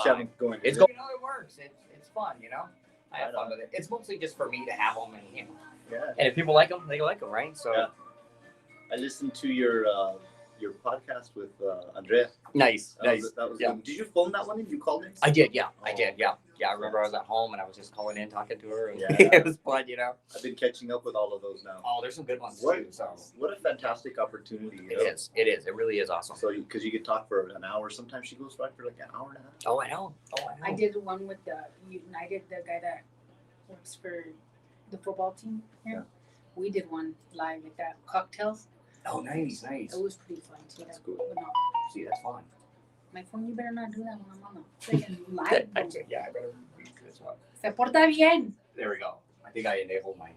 Going. It's going. It works. It's fun. I have fun with it. It's mostly just for me to have them, and Yeah. And if people like them, they like them, right? So. Yeah. I listened to your podcast with Andrea. Nice. That was good. Did you phone that one in? You called it? I did. Yeah. I did. Yeah. I remember I was at home and I was just calling in, talking to her. And Yeah. It was fun. I've been catching up with all of those now. Oh, there's some good ones too. So. What a fantastic opportunity! It is. It really is awesome. So because you could talk for an hour. Sometimes she goes back for like an hour and a half. Oh, I know. I did one with the United, the guy that works for the football team here. Yeah. We did one live with that cocktails. Oh, nice. It was pretty fun too. That's cool. No. See, that's fun. My phone, you better not do that when I'm on the freaking live. I better read this one. Se porta bien. There we go. I think I enabled my.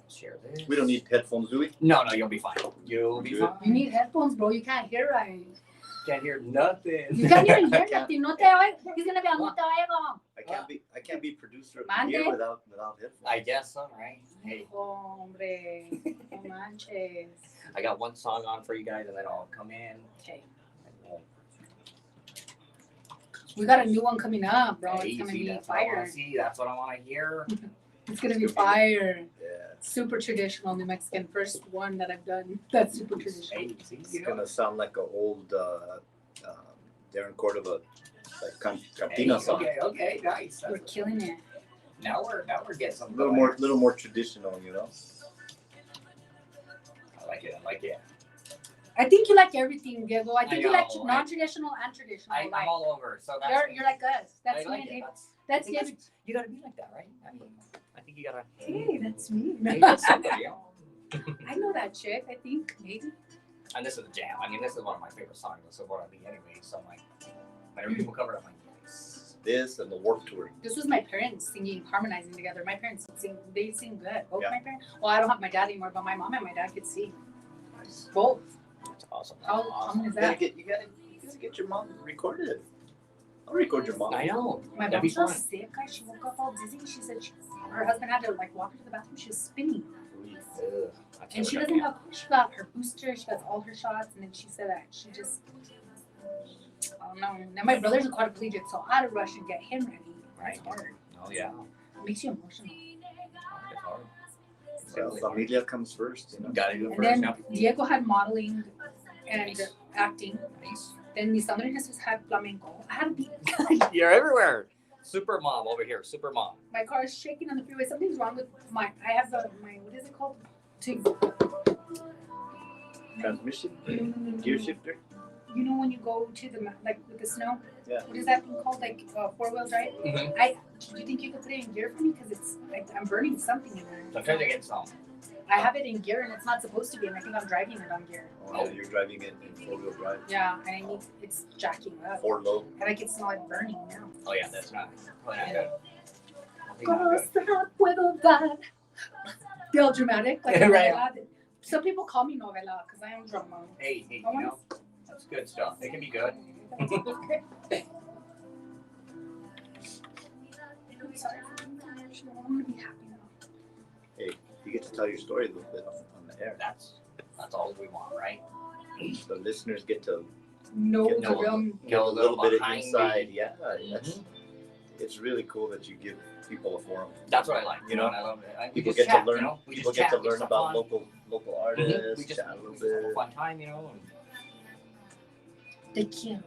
Share this. We don't need headphones, do we? No, you'll be fine. You'll be fine. You need headphones, bro. You can't hear right. Can't hear nothing. You can't even hear nothing. No te oigo. He's gonna be no te oigo. I can't be producer of the year without headphones. I guess so, right? Hey. Hombre, no manches. I got one song on for you guys, and then I'll come in. Okay. We got a new one coming up, bro. Hey, it's gonna be fire. See, that's what I want to hear. It's gonna be fire. Yeah. Super traditional New Mexican. First one that I've done. That's super traditional. Hey, it's gonna sound like an old Darren Cordova, like cantina song. Okay, nice. We're killing it. Now we're getting something. A little more traditional, I like it. I think you like everything, Diego. I think you like non-traditional and traditional. I'm all over. So that's you're like us. That's me. Like that's you gotta be like that, right? I think you gotta. Hey, that's me. I know that chick. I think maybe. And this is a jam. I mean, this is one of my favorite songs. This is what I think anyway. So like, whenever people cover it, I'm like, this and the Warped Tour. This was my parents singing, harmonizing together. My parents sing. They sing good. Both my parents. Well, I don't have my dad anymore, but my mom and my dad could sing. Nice. Both. That's awesome. How common is that? You gotta get your mom recorded. I'll record your mom. I know. My mom's so sick, guys. She woke up all dizzy. She said her husband had to walk her to the bathroom. She was spinning. And she doesn't have. She got her booster. She got all her shots, and then she said that she just. I don't know. Now my brother's a quadriplegic, so I had to rush and get him ready. Right. Hard. Oh yeah. It makes you emotional. It's hard. Well, familia comes first. Gotta do it And first. then Diego had modeling and acting. Nice. Then mis Andres Jesus had flamenco. I had to be. You're everywhere. Super mom over here. Super mom. My car is shaking on the freeway. Something's wrong with my. I have my what is it called? Transmission, gear shifter. You know when you go to the with the snow. Yeah. What is that thing called? Like 4 wheels, right? Mm-hmm. Do you think you could put it in gear for me? Because I'm burning something in there. Sometimes I get some. I have it in gear and it's not supposed to be, and I think I'm driving it on gear. Oh, yeah, you're driving it in 4-wheel drive. Yeah, and it's jacking up. 4 low. And I can smell it burning now. Oh yeah, that's not good. Cosa puedo dar? Feel dramatic, like right. Some people call me novela because I am drama. Hey, that's good stuff. It can be good. I'm sorry. I'm gonna be happy now. Hey, you get to tell your story a little bit on the air. That's all we want, right? The listeners get to know a little bit inside. Yeah, it's really cool that you give people a forum. That's what I like. And I love it. People get to learn. People get to learn about local artists. We just chat a little bit. Fun time, Te quiero.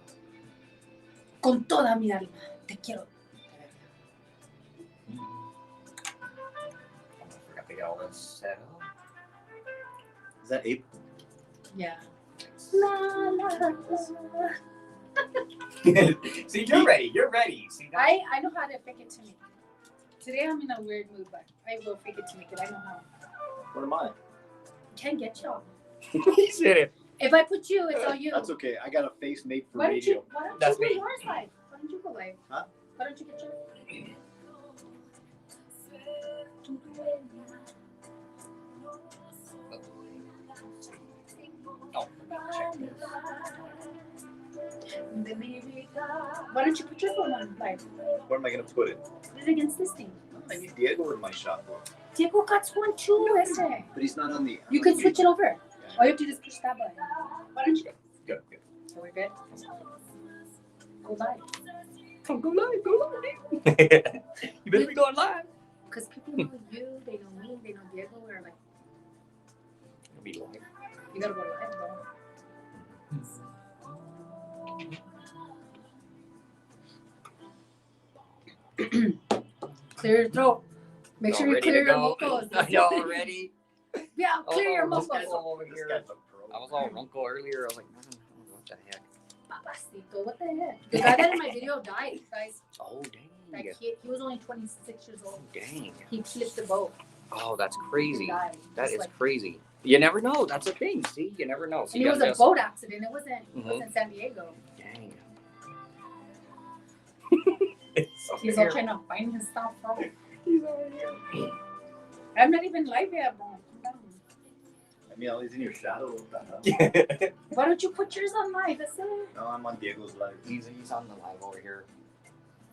Con toda mi alma. Te quiero. I forgot to get all this set up. Is that Ape? Yeah. La, la, la. See, you're ready. You're ready. See, I know how to fake it to make it. Today I'm in a weird mood, but I will fake it to make it. I know how. Where am I? Can't get y'all. He's serious. If I put you, it's all you. That's okay. I got a face made for Why radio. don't you go yours live? Why don't you go live? Huh? Why don't you get yours? Oh, check this. Why don't you put your phone on live? Where am I going to put it? Put it against this thing. I need Diego in my shot. Diego got one too, ese. But he's not on the... You can switch it over. All you have to do is push that button. Why don't you? Good. So we're good? go live. Come go live, go live. You better be going live. Because people know you, they know me, they know Diego. We're like, It'll be live. you gotta go live, bro. Clear your throat. Make sure you Ready clear to your go. vocals. Y'all ready? Yeah, clear your this vocals. guy's all over This here. guy's a pro. I was all uncle earlier. I was like, what the heck? Papacito, what the heck? The guy that in my video died, guys. Oh, dang. Like he was only 26 years old. Dang. He flipped the boat. Oh, that's He crazy. died. That Just is like, crazy. You never know. That's a thing. See, you never know. So and you it was gotta a just- boat accident. It wasn't Mhm. San Diego. Dang. He's all trying to find his stuff, bro. He's over here. I'm not even live yet, bro. I mean, he's in your shadow. What the hell? Why don't you put yours on live? That's it. No, I'm on Diego's live. He's on the live over here.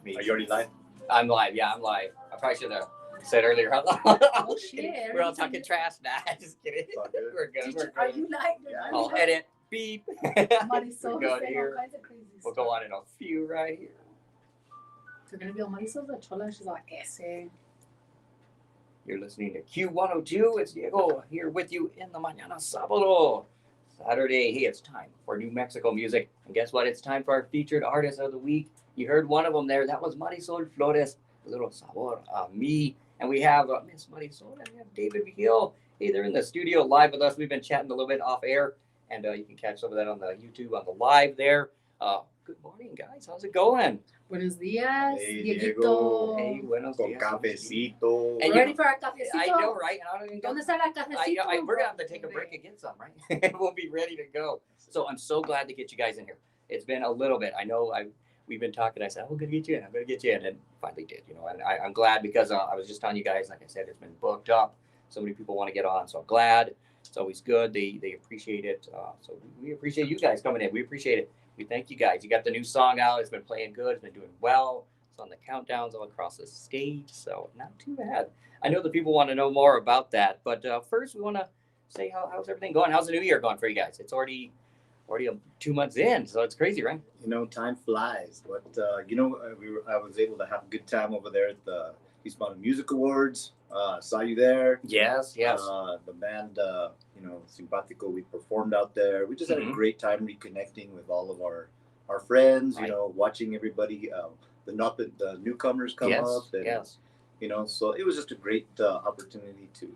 Are you already live? I'm live. Yeah, I'm live. I probably should have said earlier. Oh shit! We're all talking trash now. Just kidding. It's all good. We're good. We're Are good. you live? Yeah, I'll edit. Beep. Marisol We're going saying here. all kinds of crazy We'll stuff. go on in a few right here. They're gonna be on Marisol's a chola. She's like, ese. You're listening to Q102. It's Diego here with you in the Mañana Sábado. Saturday. Hey, it's time for New Mexico music. And guess what? It's time for our featured artist of the week. You heard one of them there. That was Marisol Flores. A little sabor a me. And we have Miss Marisol and we have David Vigil. Hey, they're in the studio live with us. We've been chatting a little bit off air. And you can catch some of that on the YouTube, on the live there. Good morning, guys. How's it going? Buenos dias, Hey, Dieguito. Hey, buenos Con dias. cafecito. And We're ready for our cafecito. I know, right? And I don't even go. ¿Dónde está la cafecito? We're gonna have to take a break and get some, right? We'll be ready to go. So I'm so glad to get you guys in here. It's been a little bit. I know we've been talking. I said, I'm gonna get you in. I'm gonna get you in, and finally did. You know, and I'm glad because I was just telling you guys, like I said, it's been booked up. So many people want to get on, so I'm glad. It's always good. They appreciate it. So we appreciate you guys coming in. We appreciate it. We thank you guys. You got the new song out. It's been playing good. It's been doing well. It's on the countdowns all across the state. So not too bad. I know the people want to know more about that. But first, we want to say how's everything going? How's the new year going for you guys? It's already 2 months in. So it's crazy, right? You know, time flies. But I was able to have a good time over there at the East Mountain Music Awards. Saw you there. Yes. The band, Simpatico, we performed out there. We just had a great time reconnecting with all of our friends. Right. You know, watching everybody, the newcomers come up. And, so it was just a great opportunity to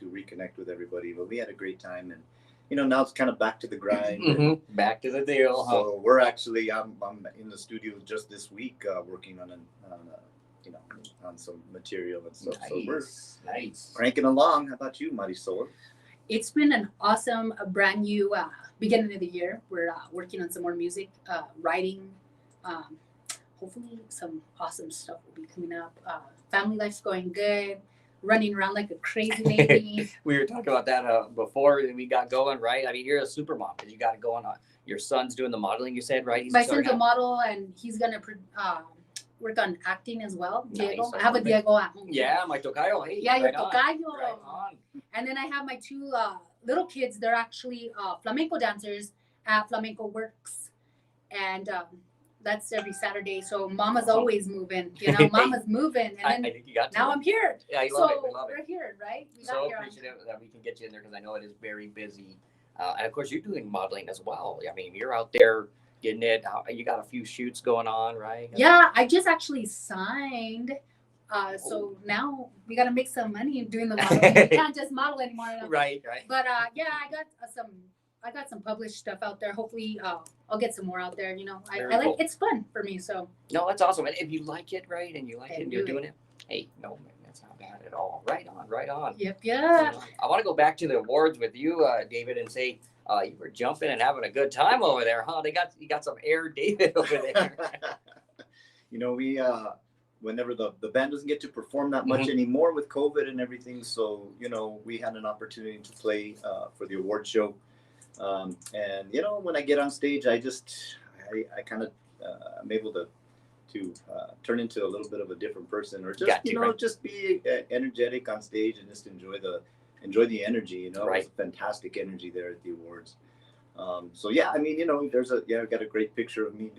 reconnect with everybody. But we had a great time, and now it's kind of back to the grind. Back to the deal. So we're actually, I'm in the studio just this week working on some material and stuff. Nice. So we're Nice. cranking along. How about you, Marisol? It's been an awesome, brand new beginning of the year. We're working on some more music, writing. Hopefully, some awesome stuff will be coming up. Family life's going good. Running around like a crazy lady. We were talking about that before we got going, right? I mean, you're a super mom because you got it going on. Your son's doing the modeling, you said, right? My son's a model, and he's gonna work on acting as well. Diego, Nice. I have a Diego at home. Yeah, my tocayo. Hey, Yeah, your right on. tocayo. Right on. And then I have my two little kids. They're actually flamenco dancers at Flamenco Works, and that's every Saturday. So Mama's always moving. Mama's moving, I and then think you got to. now I'm here. Yeah, you love it. So We love it. we're here, right? We got So here on appreciative that we can get you in there because I know it is very busy. And of course, you're doing modeling as well. I mean, you're out there getting it. You got a few shoots going on, right? Yeah, I just actually signed. So now we gotta make some money doing the modeling. We can't just model anymore. Right. But yeah, I got some published stuff out there. Hopefully, I'll get some more out there. I Very like cool. it's fun for me. So No, that's awesome. And if you like it, right, and you like Hey, it and you're do doing it, hey, no, man, that's not bad at all. Right on, right on. yep, yeah. I want to go back to the awards with you, David, and say you were jumping and having a good time over there, huh? You got some air David over there. We whenever the band doesn't get to perform that much anymore with COVID and everything, so we had an opportunity to play for the award show, and when I get on stage, I kind of I'm able to turn into a little bit of a different person, or just right? just be energetic on stage and just enjoy the energy. It Right. was fantastic energy there at the awards. So yeah, I mean, you know, I got a great picture of me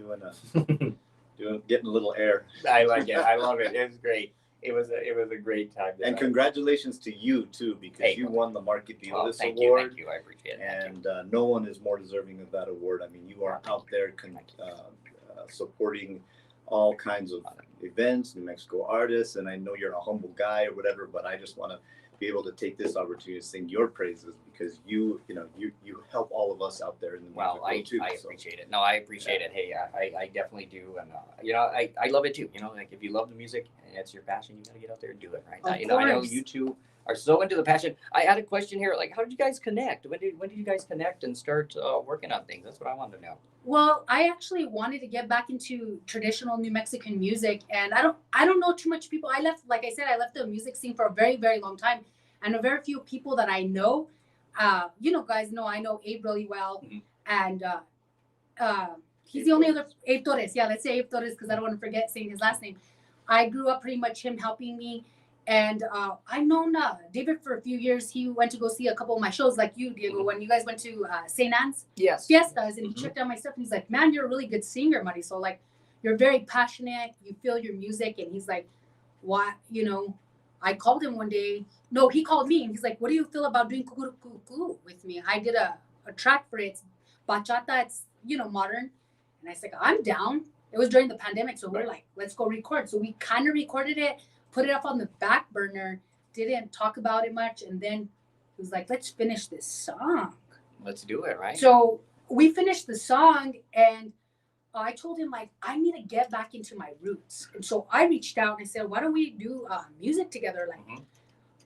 getting a little air. I like it. I love it. It was great. It was a great time. And congratulations to you too, because you won the Market Violas Thank Award. you. I appreciate it. And no one is more deserving of that award. I mean, you are out there supporting all kinds of events, New Mexico artists, and I know you're a humble guy or whatever, but I just want to be able to take this opportunity to sing your praises because you help all of us out there in the music too. I appreciate it. No, I appreciate it. Hey, I definitely do, and you know, I love it too. You know, like if you love the music and it's your passion, you got to get out there and do it, right? You know, I know you two are so into the passion. I had a question here, like, how did you guys connect? When did you guys connect and start working on things? That's what I wanted to know. Well, I actually wanted to get back into traditional New Mexican music, and I don't know too much people. I left the music scene for a very, very long time, and a very few people that I know. You know, guys know I know Abe really well, and he's the only other Abe Torres. Yeah, let's say Abe Torres because I don't want to forget saying his last name. I grew up pretty much him helping me. And I've known David for a few years. He went to go see a couple of my shows, like you, Diego, when you guys went to St. Anne's Fiestas, and he checked out my stuff. And he's like, "Man, you're a really good singer, Marisol. Like, you're very passionate. You feel your music." And he's like, "What? You know?" I called him one day. No, he called me, and he's like, "What do you feel about doing cuckoo with me?" I did a track for it. It's bachata. It's modern. And I said, "I'm down." It was during the pandemic, so we're like, "Let's go record." So we kind of recorded it. Put it up on the back burner, didn't talk about it much, and then he was like, "Let's finish this song. Let's do it, right?" So we finished the song, and I told him, like, I need to get back into my roots. And so I reached out and I said, "Why don't we do music together?" Like,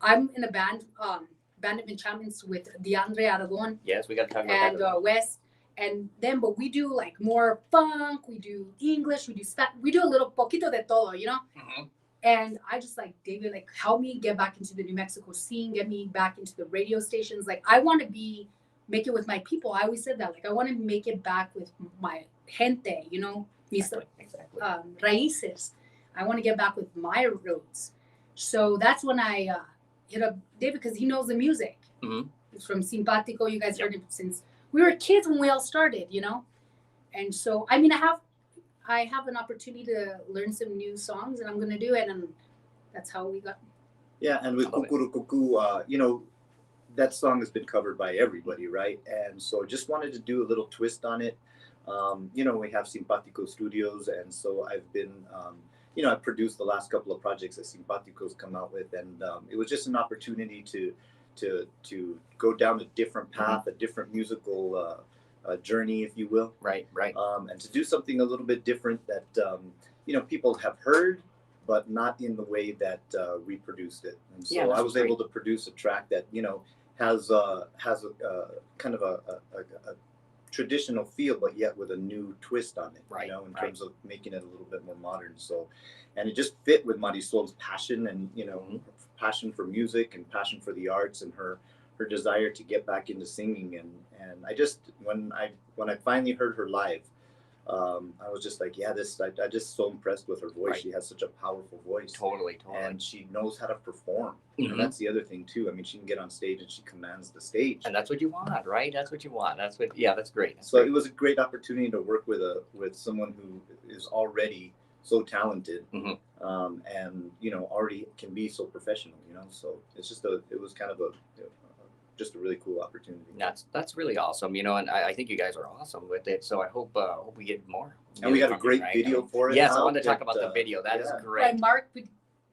I'm in a band of enchantments with DeAndre Aragon. Yes, we got to talk about that. And Wes. And then, but we do like more funk, we do English, we do a little poquito de todo, you know? And I just like, David, like, help me get back into the New Mexico scene, get me back into the radio stations. Like, I want to make it with my people. I always said that. Like, I want to make it back with my gente, you know, exactly. Raíces. I want to get back with my roots. So that's when I hit up David because he knows the music. It's from Simpatico. You guys heard him since we were kids when we all started, you know? And so, I mean, I have an opportunity to learn some new songs, and I'm going to do it, and that's how we got. Yeah, and with Cucurucucu, you know, that song has been covered by everybody, right? And so just wanted to do a little twist on it. You know, we have Simpatico Studios, and so I've been, you know, I've produced the last couple of projects that Simpatico's come out with, and it was just an opportunity to go down a different path, a different musical journey, if you will. Right. And to do something a little bit different that, you know, people have heard, but not in the way that we produced it. And so I was able to produce a track that, you know, has a kind of a traditional feel, but yet with a new twist on it, you know, in terms of making it a little bit more modern. So, and it just fit with Marisol's passion and, you know, passion for music and passion for the arts and her desire to get back into singing. And I just, when I finally heard her live, I was just like, I just so impressed with her voice. She has such a powerful voice. Totally. And she knows how to perform. And that's the other thing too. I mean, she can get on stage and she commands the stage. And that's what you want, right? That's what you want. That's great. It was a great opportunity to work with someone who is already so talented, and, you know, already can be so professional, you know? So it's just it was kind of just a really cool opportunity. That's really awesome, you know, and I think you guys are awesome with it. So I hope we get more. And we got a great video for it. Yes, I wanted to talk about the video. That is great. Right,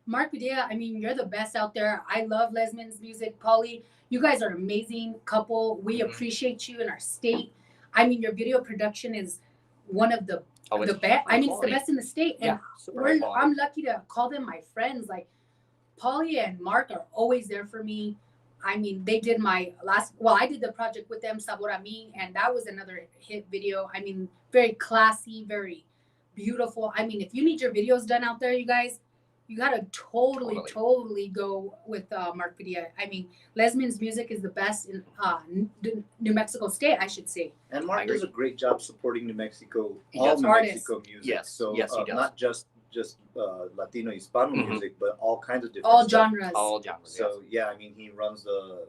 Mark Padilla, I mean, you're the best out there. I love Lesman's music. Polly, you guys are an amazing couple. We appreciate you in our state. I mean, your video production is one of the best. I mean, it's the best in the state. And I'm lucky to call them my friends. Like, Polly and Mark are always there for me. I mean, they did I did the project with them, Sabor a Mi, and that was another hit video. I mean, very classy, very beautiful. I mean, if you need your videos done out there, you guys, you got to totally go with Mark Padilla. I mean, Lesman's music is the best in New Mexico State, I should say. And Mark does a great job supporting New Mexico, New Mexico music. Yes, so he does. Not just Latino Hispano music, but all kinds of different all stuff. genres. All genres. So I mean, he runs the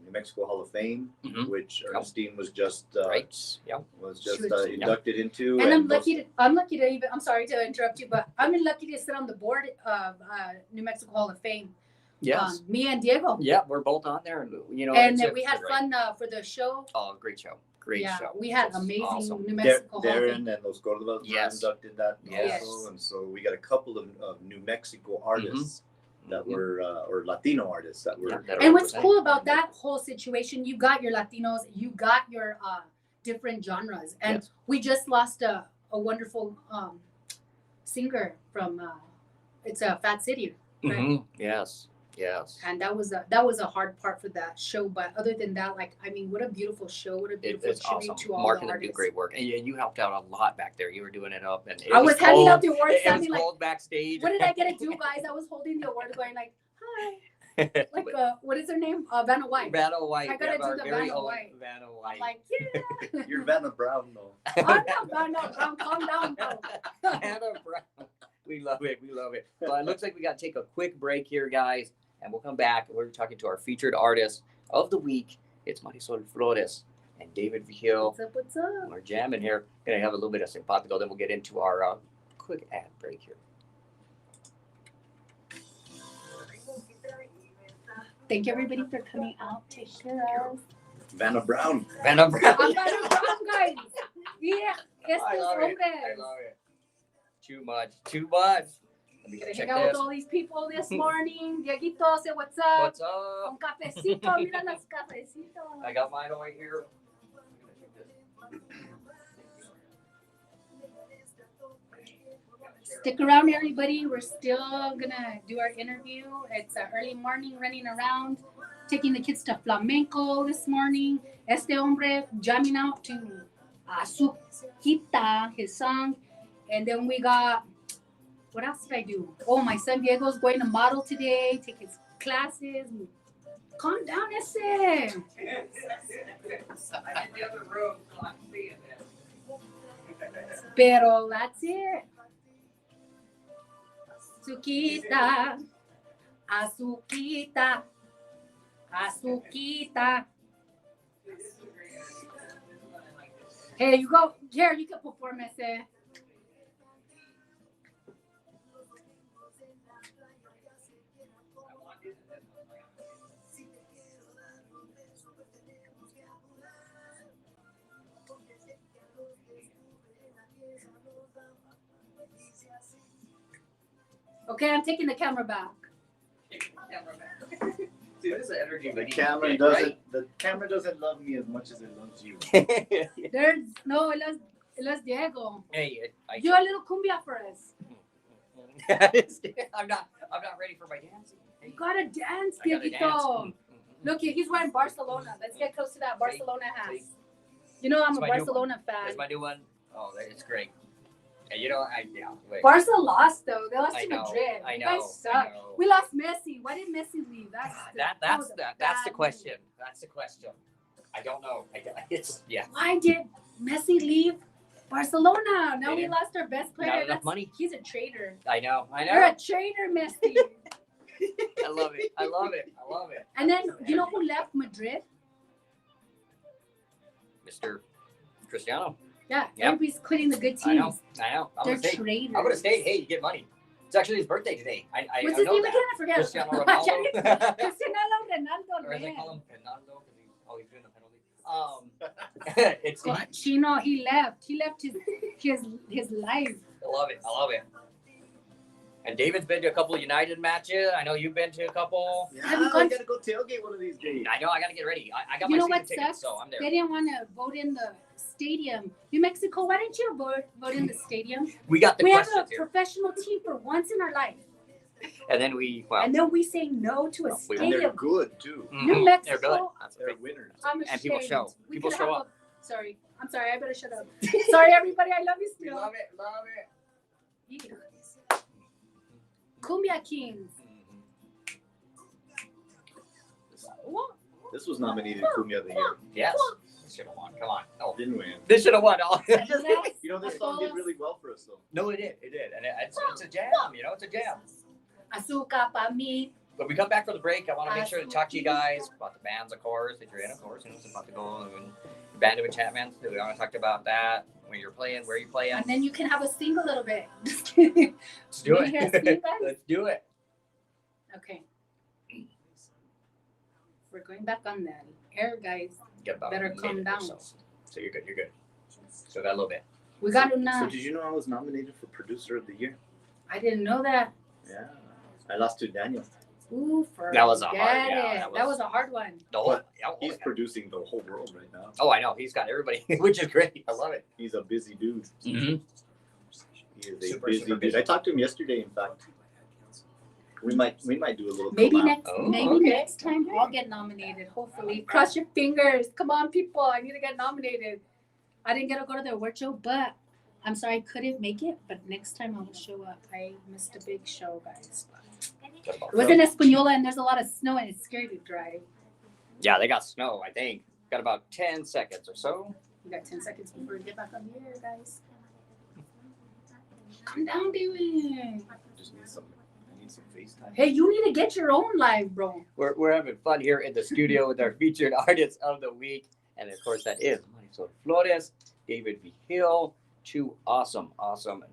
New Mexico Hall of Fame, Mhm. which Yep. Ernestine was just Right. Yep. inducted into. And I'm those- lucky to even. I'm sorry to interrupt you, but I'm lucky to sit on the board of New Mexico Hall of Fame. Yes. Me and Diego. Yeah, we're both on there, and And it's we had great. fun for the show. Oh, great show. Great Yeah, show. we had It's amazing awesome. New Mexico Hall of Darren Fame. and Los Cordobas Yes. inducted that Yes. also, and so we got a couple of New Mexico artists that Mhm. were or Latino artists that were. Yeah, that are And what's representing. cool about that whole situation, you got your Latinos, you got your different genres, and Yes. we just lost a wonderful singer from it's a Fat City, right? Mhm. Yes. Yes. And that was a hard part for that show. But other than that, like I mean, what a beautiful show! What a beautiful It's tribute awesome. to all Mark the and them do artists. great work, and you helped out a lot back there. You were doing it up, and it I was handing cold. out the awards, It was standing like, cold backstage. what did I get to do, guys? I was holding the award, going like, hi, like what is her name? Vanna White. Vanna White. I gotta yeah, do our the very Vanna own White. Vanna I'm White. like, yeah. You're Vanna Brown though. I'm not Vanna Brown. Calm down, bro. Vanna Brown. We love it. We love it. But it looks like we got to take a quick break here, guys, and we'll come back. We're talking to our featured artist of the week. It's Marisol Flores and David Vigil. What's up? What's up? We're jamming here. Gonna have a little bit of Simpatico, then we'll get into our quick ad break here. Thank you, everybody, for coming out to hear us. Vanna Brown. Vanna Brown. I'm Vanna Brown, guys. Yeah, estos I love it. I hombres. love it. Too much. Too much. Let me Gonna check hang out with this. all these people this morning. Dieguito, say what's up. What's up? Un cafecito, mira las cafecitos. I got mine right here. Stick around, everybody. We're still gonna do our interview. It's early morning, running around, taking the kids to flamenco this morning. Este hombre jamming out to Azuquita, his song, and then we got. What else did I do? Oh, my son Diego's going to model today, take his classes. Calm down, ese. Pero that's it. Azuquita, Azuquita, Azuquita. Hey, you go. Here, you can perform, ese. Okay, I'm taking the camera back. See, this is the energy. The camera doesn't love me as much as it loves you. There's no, it loves Diego. Hey, Do a little cumbia for us. I'm not ready for my dancing. You gotta dance, I gotta dance. Dieguito. Look, he's wearing Barcelona. Let's get close to that Barcelona hat. You know I'm It's a my new Barcelona fan. That's my new one. Oh, it's great. And wait. Barca lost though. They lost I to know, Madrid. I You know, guys I suck. know. We lost Messi. Why did Messi leave? That's the bad question. That's the question. I don't know. It's move. Why did Messi leave Barcelona? Now we didn't- lost our best player. Not enough money. He's a traitor. I know. You're a traitor, Messi. I love it. I love it. I love it. And then you know who left Madrid? Mr. Cristiano. Yeah, Yep. everybody's quitting the good I know. teams. I know. I'm They're gonna stay. traitors. I'm gonna stay. Hey, you get money. It's actually his birthday today. I What's I his know name that. again? I forget. Cristiano I Ronaldo. can't- Cristiano Ronaldo, Or as they man. call him, Fernando, because he's doing the penalty. It's God, Chino, he left. He left his life. I love it. I love it. And David's been to a couple of United matches. I know you've been to a couple. Yeah, Have you I gone gotta go tailgate one of these days. I know. I got to get ready. I got You my know season what tickets, sucks? so I'm there. They didn't want to vote in the stadium. New Mexico, why didn't you vote in the stadium? We got the We have a questions here. professional team for once in our life. And then we, And then we say no to a Well, we- And they're stadium. good too. New they're Mexico. good. That's They're great. winners. I'm ashamed. And people show. We People could show have up. Sorry. I'm sorry. I better shut up. Sorry, everybody. I love you We still. love it. Love it. Yeah. Cumbia Kings. What? This was nominated Cumbia of the Year. Yes. This should have won. Come on. No. Didn't win. This should have won. Oh. You know, this song did really well for us though. No, it did. It did. And it's a jam. You know, it's a jam. Azúcar pa' mí, when we come back from the break, I want to make sure to talk to you guys about the bands, of course, that you're in, of course. You know, Simpatico and Band of Enchantment. We want to talk about that. When you're playing, where you playing. And then you can have us sing a little bit. Just kidding. Let's do You hear us sing, it. guys? Let's do it. Okay. We're going back on the air, guys. Get about Better a calm minute down. or so you're good. You're good. So that a little bit. We got to So know. did you know I was nominated for producer of the year? I didn't know that. Yeah. I lost to Daniel. Ooh, That was a hard- forget yeah, it. that was- a hard one. The whole. He's producing the whole world right now. Oh, I know. He's got everybody, which is great. I love it. He's a busy dude. Mm-hmm. He is a Super, busy super dude. busy. I talked to him yesterday, in fact. We might do a little Maybe collab. Oh, okay. next time I'll get nominated. Hopefully, cross your fingers. Come on, people! I need to get nominated. I didn't get to go to the award show, but I'm sorry I couldn't make it. But next time I will show up. I missed a big show, guys. It was in Española, and there's a lot of snow, and it's scary to drive. Yeah, they got snow, I think. Got about 10 seconds or so. We got 10 seconds before we get back on the air, guys. Calm down, David. Just need some. I need some FaceTime. Hey, you need to get your own live, bro. We're having fun here in the studio with our featured artist of the week. And of course, that is Marisol Flores, David Vigil, two awesome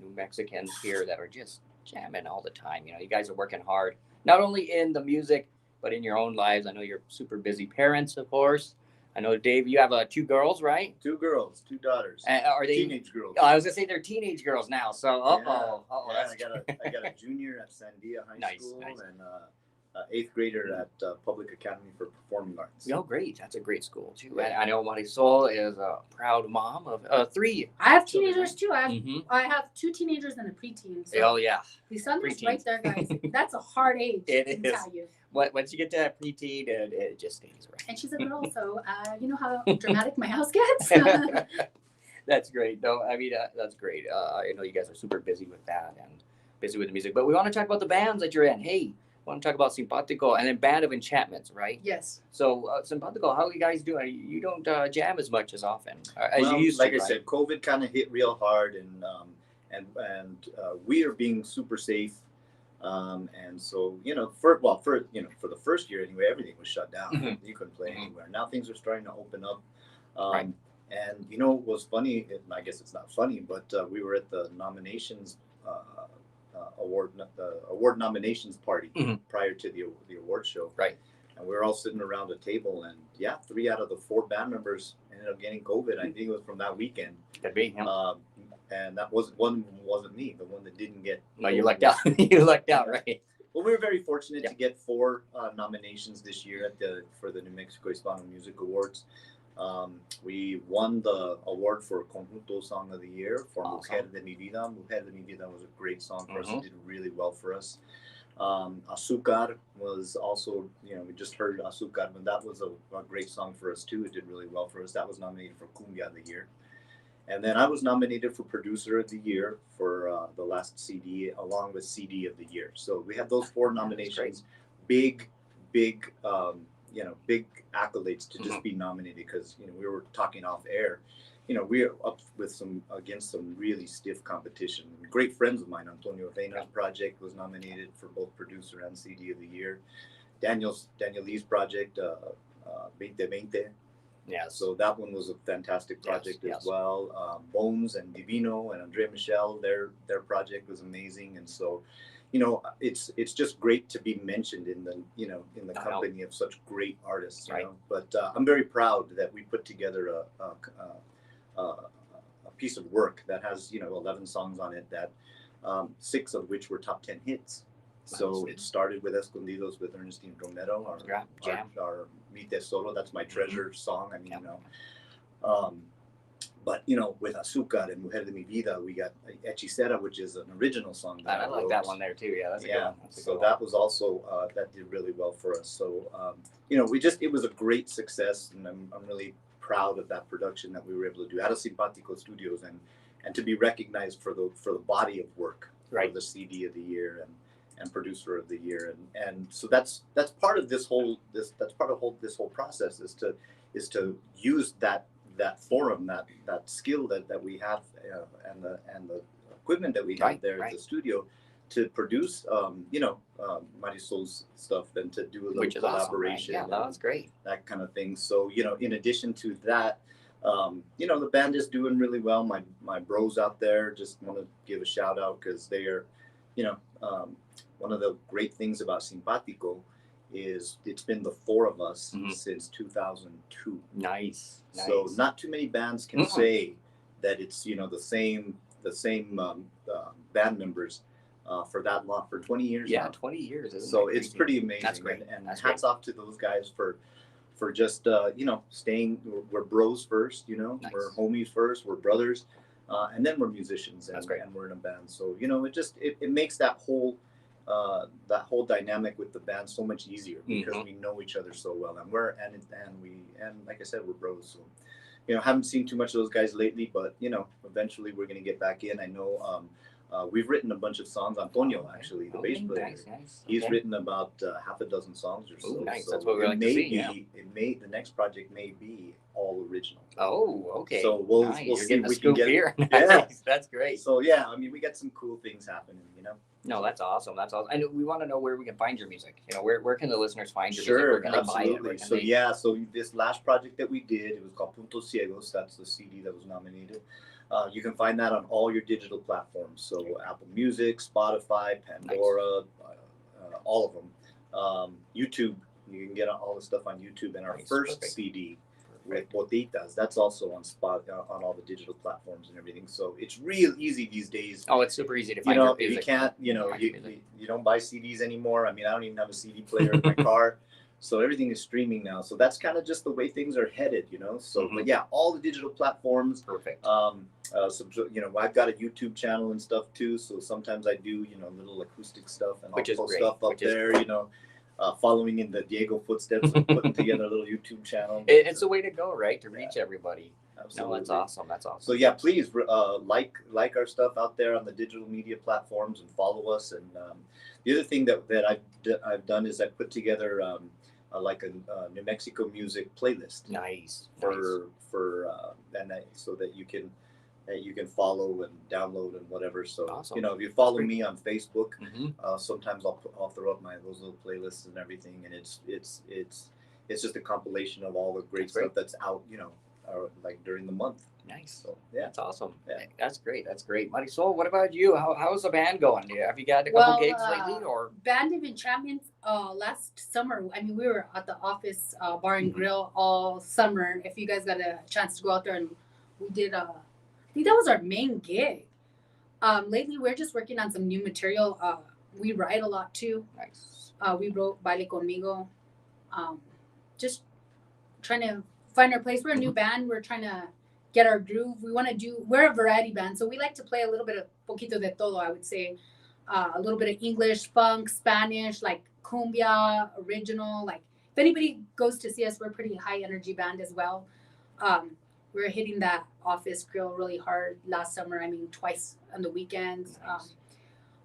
New Mexicans here that are just jamming all the time. You know, you guys are working hard, not only in the music, but in your own lives. I know you're super busy parents, of course. I know, Dave, you have 2 girls, right? 2 girls, 2 daughters. Are they Teenage girls. Oh, I was gonna say they're teenage girls now. So, Yeah, that's I got a junior at Sandia High Nice, School nice. and 8th grader at Public Academy for Performing Arts. Oh, great. That's a great school, too. And I know Marisol is a proud mom of 3. I have teenagers too. Mm-hmm. I have 2 teenagers and a preteen. So Oh, yeah. Lisandra's preteens. right there, guys. That's a hard age. It I can is. tell you. Once you get to that preteen, it just stays right. And she's a girl, so you know how dramatic my house gets. That's great. No, I mean, that's great. I know you guys are super busy with that and busy with the music. But we want to talk about the bands that you're in. Hey, we want to talk about Simpatico and then Band of Enchantments, right? Yes. So, Simpatico, how are you guys doing? You don't jam as much as often as you used like to, I said, COVID kind of hit real hard, and we are being super safe. And so, for the first year anyway, everything was shut down. Mhm. You couldn't play Mhm. anywhere. Now things are starting to open up. Right. And what was funny, I guess it's not funny, but we were at the nominations award nominations party Mhm. prior to the award show. Right. And we were all sitting around a table, and 3 out of the 4 band members ended up getting COVID. I think it was from that weekend. Could be. Yeah. And that wasn't me, the one that didn't get. No, you lucked out. You lucked out, right? Well, we were very fortunate Yeah. to get 4 nominations this year for the New Mexico Hispano Music Awards. We won the award for Conjunto Song of the Year for Awesome. Mujer de mi Vida. Mujer de mi Vida was a great song for us. Mhm. It did really well for us. Azúcar was also, we just heard Azúcar, but that was a great song for us too. It did really well for us. That was nominated for Cumbia of the Year. And then I was nominated for Producer of the Year for the last CD, along with CD of the Year. So we have those 4 nominations. Big accolades to just be nominated, because we were talking off air. We're up with against some really stiff competition. Great friends of mine, Antonio Reina's project was nominated for both Producer and CD of the Year. Daniel Lee's project, 2020. Yeah. So that one was a fantastic project as well. Bones and Divino and Andrea Michel, their project was amazing. And so, it's just great to be mentioned in the company of such great artists. You know? But I'm very proud that we put together a piece of work that has 11 songs on it, that 6 of which were top 10 hits. So it started with Escondidos with Ernestine Romero, our Mi Tesoro, that's my treasure song. I mean, but with Azúcar and Mujer de mi Vida, we got Hechicera, which is an original song. I like that one there too. Yeah, that's a good one. So that was also that did really well for us. So it was a great success, and I'm really proud of that production that we were able to do out of Simpatico Studios, and to be recognized for the body of work, for the CD of the Year and Producer of the Year, and so that's part of this whole process is to use that forum, that skill that we have, and the equipment that we have there at the studio, to produce, Marisol's stuff, then to do a little Which is collaboration. Awesome, right? Yeah, that's great. That kind of thing. So, in addition to that, the band is doing really well. My bros out there, just want to give a shout out because they are, one of the great things about Simpatico is it's been the four of us since 2002. Nice. So not too many bands can say that it's the same band members for that long, for 20 years. Yeah, now. 20 years. So it's pretty amazing. That's great. And That's hats great. off to those guys for just staying. We're bros first. Nice. We're homies first. We're brothers, and then we're musicians. That's great. And we're in a band. So it makes that whole dynamic with the band so much easier because we know each other so well, and like I said, we're bros. So haven't seen too much of those guys lately, but eventually we're gonna get back in. I know we've written a bunch of songs. Antonio, actually, the bass player, Nice. he's written about half a dozen songs or so. Ooh, nice. So That's what we like to see. Yeah. The next project may be all original. Oh, okay. So we'll You're see getting if the we can scoop get here. Yeah. Nice. That's great. So yeah, we got some cool things happening. No, that's awesome. That's awesome. And we want to know where we can find your music. Where can the listeners find your music? Sure, Where can they buy it? absolutely. Where can So they- so this last project that we did, it was called Puntos Ciegos. That's the CD that was nominated. You can find that on all your digital platforms. So Apple Music, Spotify, Pandora, all of them. YouTube, you can get all the stuff on YouTube. And our first Perfect. CD with Botitas, that's also on on all the digital platforms and everything. So it's real easy these days. Oh, it's super easy to find your You music. can't, you don't buy CDs anymore. I don't even have a CD player in my car. So everything is streaming now. So that's kind of just the way things are headed, So, but yeah, all the digital platforms. Perfect. I've got a YouTube channel and stuff too. So sometimes I do, little acoustic stuff and Which I'll is post great. stuff up Which is there, great. following in the Diego footsteps of putting together a little YouTube channel. It's a way to go, right? To reach everybody. Absolutely. No, that's awesome. That's awesome. So yeah, please like our stuff out there on the digital media platforms and follow us. And the other thing that I've done is I put together like a New Mexico music playlist Nice. so that you can follow and download and whatever. So Awesome. If you follow me on Facebook, Mm-hmm. sometimes I'll throw up those little playlists and everything, and it's just a compilation of all the great stuff that's out, like during the month. Nice. So yeah, That's awesome. Yeah. That's great. That's great. Marisol, what about you? How's the band going? Have you got a couple gigs lately, or? Band of Enchantment last summer. We were at the office bar and grill all summer. If you guys got a chance to go out there, and we did I think that was our main gig. Lately we're just working on some new material. We write a lot too. Nice. We wrote Baile Conmigo. Just trying to find our place. We're a new band. We're trying to get our groove. We're a variety band, so we like to play a little bit of poquito de todo, I would say. A little bit of English, funk, Spanish, like cumbia, original. Like if anybody goes to see us, we're a pretty high energy band as well. We're hitting that office grill really hard last summer. Twice on the weekends. Nice.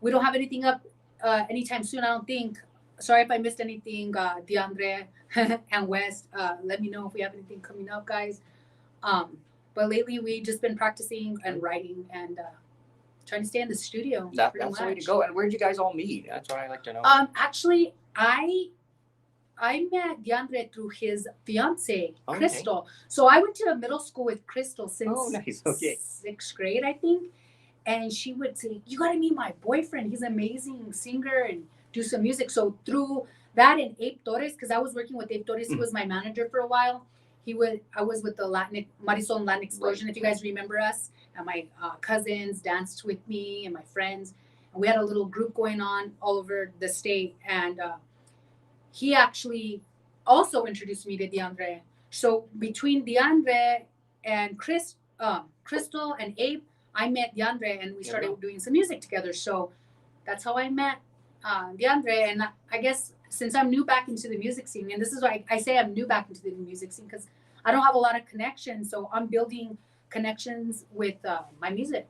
We don't have anything up anytime soon, I don't think. Sorry if I missed anything, DeAndre and West. Let me know if we have anything coming up, guys. But lately we just been practicing and writing and trying to stay in the studio. That's pretty the way to much. go. And where'd you guys all meet? That's what I like to know. Actually, I met DeAndre through his fiance, Okay. Crystal. So I went to middle school with Crystal since Nice. Okay. 6th grade, I think. And she would say, "You got to meet my boyfriend. He's an amazing singer and do some music." So through that and Abe Torres, because I was working with Abe Torres, he was my manager for a while. I was with the Marisol and Latin Explosion, if you guys remember us. And my cousins danced with me and my friends. And we had a little group going on all over the state. And he actually also introduced me to DeAndre. So between DeAndre and Crystal and Abe, I met DeAndre and we started doing some music together. So that's how I met DeAndre. And I guess since I'm new back into the music scene, and this is why I say I'm new back into the music scene, because I don't have a lot of connections. So I'm building connections with my music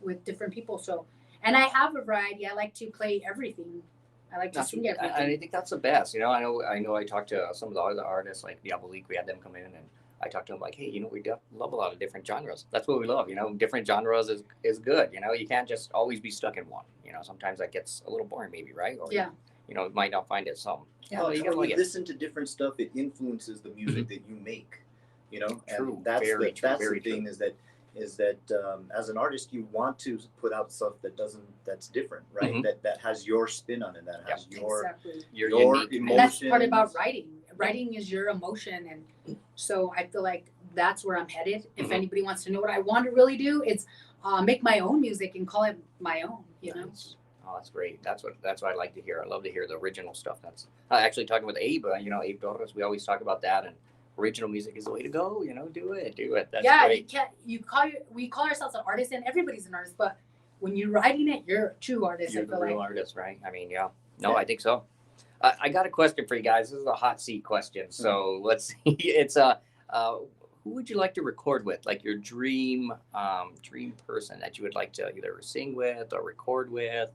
with different people. So, and I have a variety. I like to play everything. I like to sing everything. And I think that's the best. I know I talked to some of the other artists like Diabolique. We had them come in, and I talked to him like, hey, we love a lot of different genres. That's what we love. Different genres is good. You can't just always be stuck in one. Sometimes that gets a little boring, maybe, right? Or, Yeah. You might not find it some. Yeah. Well, you when gotta you listen to different stuff, it influences the music that you make. True. And that's Very the true. that's Very the thing is that as an artist, you want to put out stuff that's different, right? Mhm. That has your spin on it, that has your Exactly. Your unique And that's part about emotions. writing. Writing is your emotion, and so I feel like that's where I'm headed. If Mhm. anybody wants to know what I want to really do, it's make my own music and call it my own. Nice. Oh, that's great. That's what I like to hear. I love to hear the original stuff. That's actually talking with Abe. Abe Torres. We always talk about that, and original music is the way to go. Do it. That's yeah, great. we call ourselves an artist, and everybody's an artist, but when you're writing it, you're a true artist. You're I the feel real like. artist, right? I mean, yeah. No, I think so. I got a question for you guys. This is a hot seat question. So let's see. It's who would you like to record with? Like your dream person that you would like to either sing with or record with?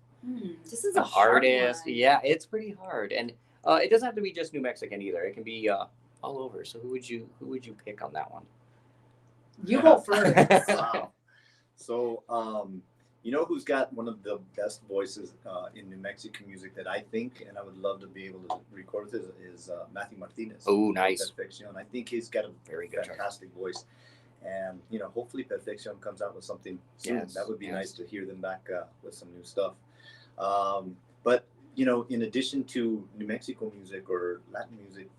This is The a hard artist. one. Yeah, it's pretty hard, and it doesn't have to be just New Mexican either. It can be all over. So who would you pick on that one? You go first. Wow. So who's got one of the best voices in New Mexican music that I think, and I would love to be able to record with, is Matthew Martinez. Oh, nice. Perfeccion. I think he's got a Very good fantastic voice, and hopefully Perfeccion comes out with something soon. Yes, That would be yes. nice to hear them back with some new stuff. But in addition to New Mexico music or Latin music,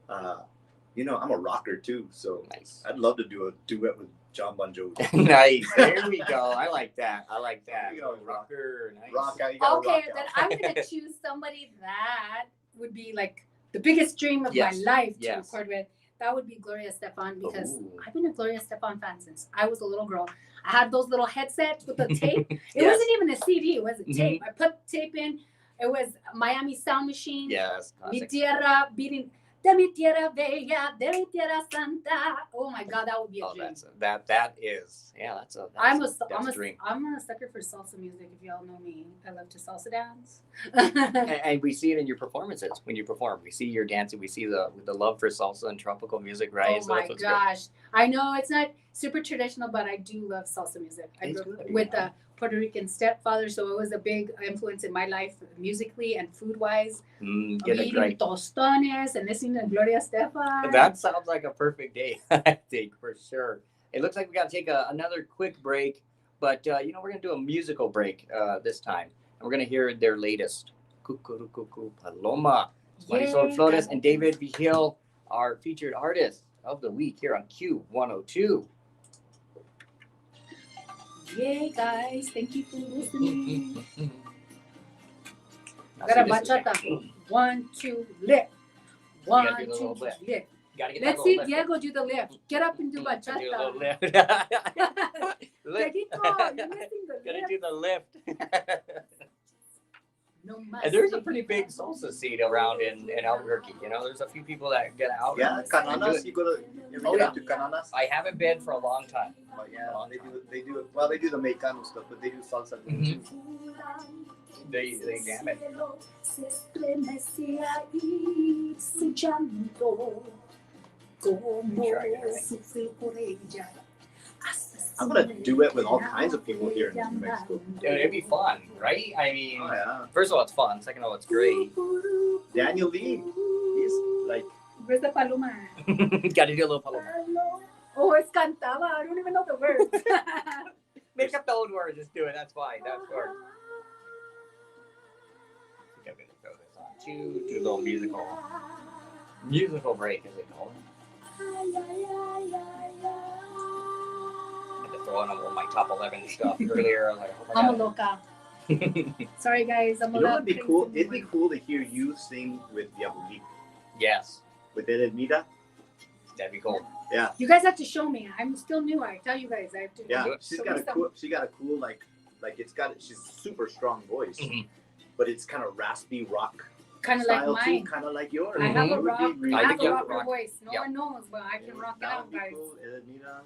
I'm a rocker too, so Nice. I'd love to do a duet with John Bon Jovi. Nice. There we go. I like that. There you go, Rocker. Nice. Rock out, you gotta Okay, rock then out. I'm gonna choose somebody that would be like the biggest dream of Yes, my life to yes. record with. That would be Gloria Estefan, because Ooh. I've been a Gloria Estefan fan since I was a little girl. I had those little headsets with the tape. It Yes. wasn't even a CD, it was a Mhm. tape. I put tape in. It was Miami Sound Machine. Yes. Mi Classic. tierra beating. De mi tierra bella, de mi tierra santa. Oh my God, that would be a Oh, dream. that is. Yeah, that's a dream. I'm a sucker for salsa music. If y'all know me, I love to salsa dance. And we see it in your performances when you perform. We see your dancing. We see the love for salsa and tropical music, right? Oh So my that's what's gosh! I know it's not super traditional, but I do love salsa music. I It's grew up good, with yeah. a Puerto Rican stepfather, so it was a big influence in my life, musically and food wise. good. Get it Eating right. tostones and listening to Gloria Estefan. That sounds like a perfect day, I think, for sure. It looks like we got to take another quick break, but we're going to do a musical break this time. And we're going to hear their latest, Cucurucucu Paloma. Marisol Yay, Flores guys. and David Vigil, our featured artists of the week here on Q102. Yay, guys! Thank you for listening. Now, Got a see, this is- bachata. 1, 2, lift. 1, gotta do the 2, little lift. lift. Gotta get Let's that see little lift. Diego do the lift. Get up and do Do a little bachata. lift. Lift. Dieguito, you're missing the Gotta lift. do the lift. No más. And there's a pretty big salsa scene around in Albuquerque. There's a few people that get out. Yeah, and Cananas. do it. You ever Oh, get yeah. out to Cananas? I haven't been for a long time. But yeah, they do it. Well, they do the Mexicano stuff, but they do salsa too. They jam it. Se estremecía y su llanto, como sufrió por ella. I'm gonna duet with all kinds of people here in New Mexico. Dude, it'd be fun, right? I mean, Oh yeah, first of all, it's fun. Second of all, it's great. Daniel Lee. He's like, Where's the paloma? Gotta do a little paloma. Oh, it's cantaba. I don't even know the words. Make up the old words. Just do it. That's fine. That's fine. I think I'm gonna throw this on too. Do a little musical break, as they call it. I had to throw in all my top 11 stuff earlier. I was like, oh I'm my a loca. Sorry, guys. I'm a you know lot what'd be crazy. cool? It'd be cool to hear you sing with Diabolito, Yes, with Edelmira. that'd be cool. Yeah, You guys have to show me. I'm still new. I tell you guys. I have to. yeah. Do it. She's show got me a some- cool. She got a cool like she's a super strong voice, Mhm. but it's kind of raspy rock Kind of like style too, mine. kind of like yours. I have Mhm. a It would rock. be I really I have think a you have rocker to rock. voice. No Yep. one knows, but I can rock it That out, would be guys. cool. Edelmira,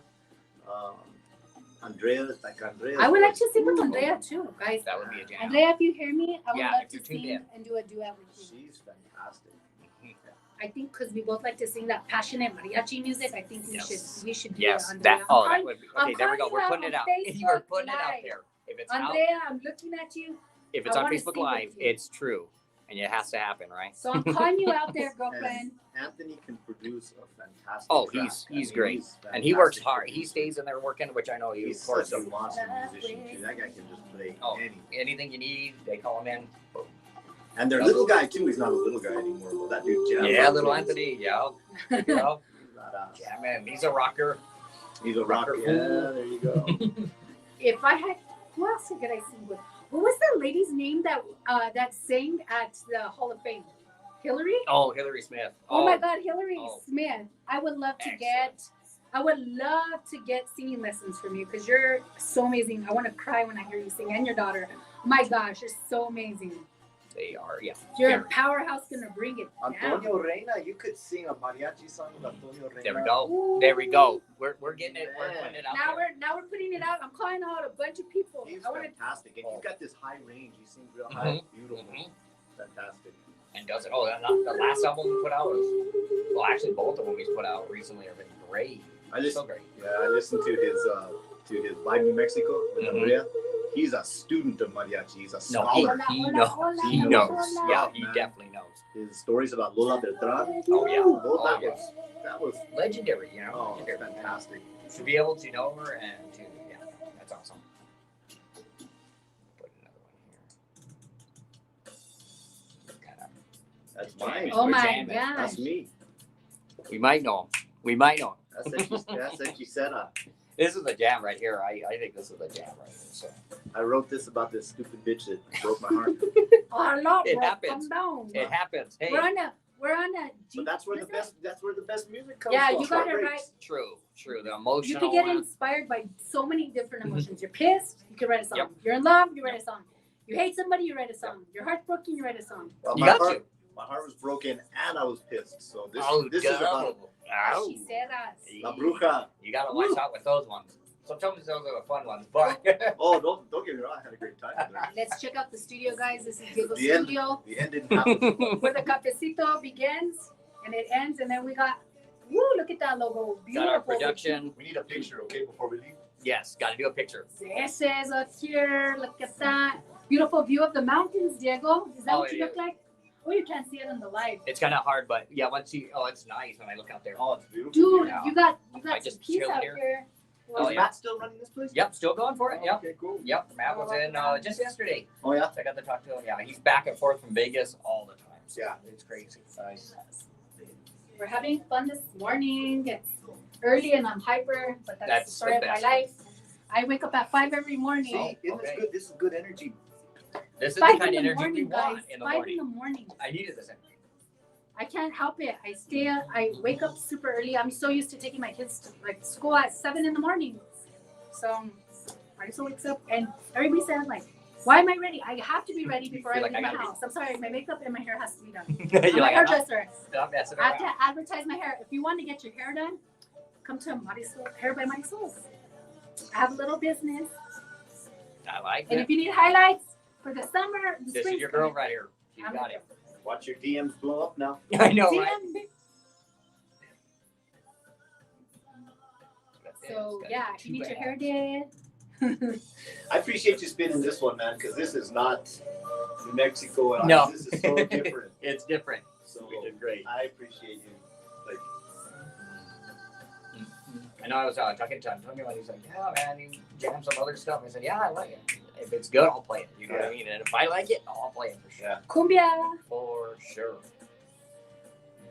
Andrea. I would like to sing with Andrea too, guys. That would be a jam. Andrea, if you hear me, I would Yeah, love if to you're tuned sing in. and do a duet with you. She's fantastic. I think because we both like to sing that passionate mariachi music, I think we should do Yes, it. that would be I'm okay. There we go. calling We're you putting out it out. on You are Facebook putting it out Live. there. If it's out, Andrea, I'm looking at you. if it's I on wanna Facebook sing with Live, you. it's true, and it has to happen, right? So I'm calling you out there, girlfriend. Anthony can produce a fantastic. Oh, track. he's I mean, great, he's and he works fantastic hard. He producer. stays in there working, which I know you. He's Of course, such a monster musician too. That guy can just play Oh. anything. anything you need, they call him in. And their little guy too. He's not a little guy anymore. But that dude, Jam, Yeah, little Anthony. Yeah, yeah, Badass. yeah, man. He's a rocker. He's a rocker. Rocker Yeah, fool. there you go. If I had, who else could I sing with? What was the lady's name that sang at the Hall of Fame? Hillary? Oh, Hillary Smith. Oh my God, Hillary Oh. Smith. I would love to Excellent. get singing lessons from you because you're so amazing. I want to cry when I hear you sing, and your daughter. My gosh, you're so amazing. They are, yeah. You're Very. a powerhouse, gonna bring it down. Antonio Reina, you could sing a mariachi song with Antonio Reina. There we go. There we go. We're getting it. We're putting it out there. Now we're putting it out. I'm calling out a bunch of people. He's I want to. fantastic, and he's got this high range. He sings real high, beautiful, Mhm. fantastic. And does it. Oh, the last album we put out was, well, actually both of them he's put out recently have been great. I just, So great. yeah, I listened to his Live New Mexico with Mhm. Andrea. He's a student of mariachi. He's a No, scholar. he Hola, knows. hola, He hola, knows. hola. Yeah, he Man. definitely knows. His stories about Lola Beltran. Oh yeah. Oh, yeah. That was Legendary, you know. oh, Legendary. fantastic. To be able to know her and to, yeah, that's awesome. Put another one here. Kinda- That's mine. Oh We're my jamming. gosh. That's me. We might know him. We might know him. That's it. You said This is a jam right here. I think this is a jam right here. So I wrote this about this stupid bitch that broke my heart. Oh, no, It bro, happens. calm down. it happens. Hey, We're on a But that's where the best music comes Yeah, from. you got it Heartbreaks. right. true. The You emotional can get one. inspired by so many different emotions. You're pissed, you can write a song. Yep. You're in love, you write a song. You hate somebody, you write a song. You're heartbroken, you write a song. Well, You my got heart, to. my heart was broken and I was pissed. So this Oh, is about Ow. She said us. La Bruja. You gotta watch out with those ones. Sometimes those are the fun ones, but Oh, don't get me wrong. I had a great time. There. Let's check out the studio, guys. This is Diego The end. Studio, The end didn't happen. where the Cafecito begins and it ends. And then we got, woo, look at that logo. got Beautiful. our production. We need a picture, okay, before we leave. Yes, gotta do a picture. This is up here. Look at that. Beautiful view of the mountains, Diego. Is that Oh, what you yeah. look like? Oh, you can't see it on the live. It's kind of hard, but yeah, once you, oh, it's nice when I look out there. Oh, it's beautiful. Dude, Yeah. you got I some just peace chill out here. here. Oh, Is yeah. Matt still running this place? Yep, still going for it. Yep, Okay, cool. yep. Matt was in just yesterday. Oh yeah. I got to talk to him. Yeah, he's back and forth from Vegas all the time. So Yeah. it's crazy. Nice. We're having fun this morning. It's early and I'm hyper, but that's the That's story the of my best. life. I wake up at 5 every morning. See, isn't okay. this good? This is good energy. This is 5 the kind in of the energy we morning, guys. want in the 5 morning. in the morning. I needed this energy. I can't help it. I wake up super early. I'm so used to taking my kids to like school at 7 in the morning. So Marisol wakes up and everybody says like, why am I ready? I have to be ready before I You're leave like, my I gotta house. I'm sorry, my makeup and my hair has to be done. You're I'm a like, hairdresser. stop messing I have to around. advertise my hair. If you want to get your hair done, come to Marisol, Hair by Marisol. I have a little business. I like And it. if you need highlights for the summer, the This spring, is your girl right here. She's I'm got the it. Watch your DMs blow up now. I know, See right? them? So yeah, if you need your hair did. I appreciate you spinning this one, man, because this is not New Mexico. And No. This is so different. It's different. So We did great. I appreciate you. Like, I know I was talking to Antonio and he's like, yeah, man, you jam some other stuff. I said, yeah, I like it. If it's good, I'll play it. You know what I mean? And if I like it, I'll play it for sure. yeah, Cumbia. For sure.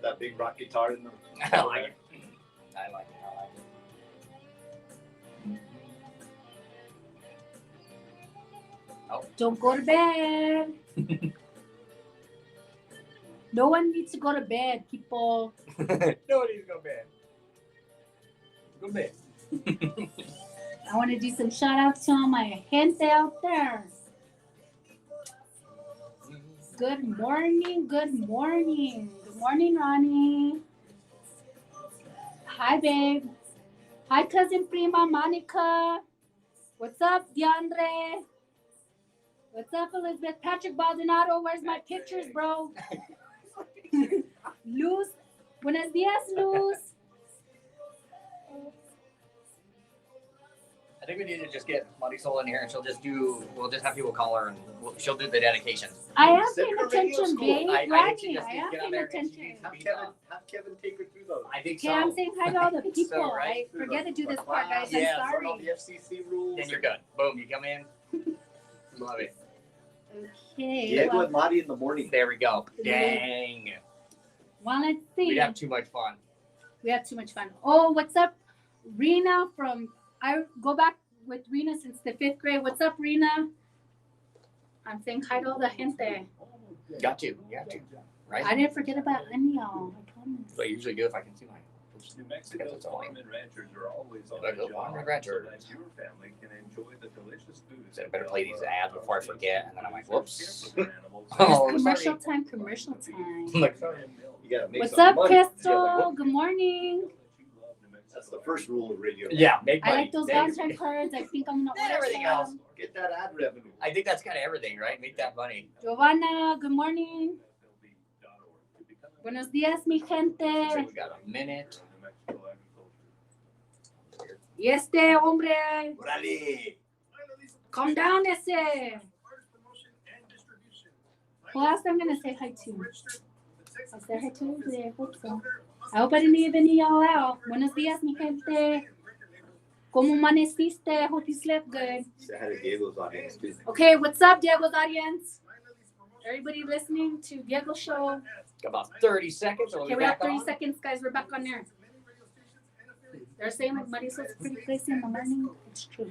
that big rock guitar in the. I like it. I like it. I like it. Don't go to bed. No one needs to go to bed, people. Nobody's go bad. Go bad. I want to do some shout outs to all my gente out there. Good morning, good morning. Good morning, Ronnie. Hi, babe. Hi, cousin Prima Monica. What's up, DeAndre? What's up, Elizabeth? Patrick Baldonado, where's my pictures, bro? Luz. Buenos dias, Luz. I think we need to just get Marisol in here, and we'll just have people call her, and she'll do the dedication. I am Send paying her radio attention, school. babe. I think Rodney, she just I needs am to get on paying there and attention. Have Kevin take her through those. I think Okay, so. I'm saying hi to all the people. So, right? I forget to do this part, guys. Yeah, I'm Learn all sorry. the FCC rules. Then you're good. Boom, you come in. Love it. Okay. Diego Well, and Mari in the morning. There we go. Dang. well, let's see. We'd have too much fun. We had too much fun. Oh, what's up, Rena I go back with Rena since the 5th grade. What's up, Rena? I'm saying hi to all the gente. Got to. Right? I didn't forget about any of y'all. I promise. But I usually do if I can see my. New Mexico farm and ranchers are always on Like the a farm job and rancher. so that your family can enjoy the delicious food. So I better play these ads before I forget, and then I'm like, whoops. Oh, Oh, commercial sorry. time, commercial time. Like, You gotta make What's some up, money. Crystal? Good morning. That's the first rule of radio. Yeah, make I money. like those Thanks. Valentine cards. I think I'm gonna And order everything some. else. Get that ad revenue. I think that's kind of everything, right? Make that money. Giovanna, good morning. Buenos dias, mi So gente. we got a minute. Y este hombre, Órale. calm down, ese. Who else I'm gonna say hi to? I said hi to everybody. I hope so. I hope I didn't leave any of y'all out. Buenos dias, mi gente. ¿Cómo amaneciste? Hope you slept good. Say hi to Diego's audience too. Okay, what's up, Diego's audience? Everybody listening to Diego's show. Got about 30 seconds. We'll Okay, be we have back 30 on. seconds, guys. We're back on there. They're saying like Marisol's pretty crazy in the morning. It's true.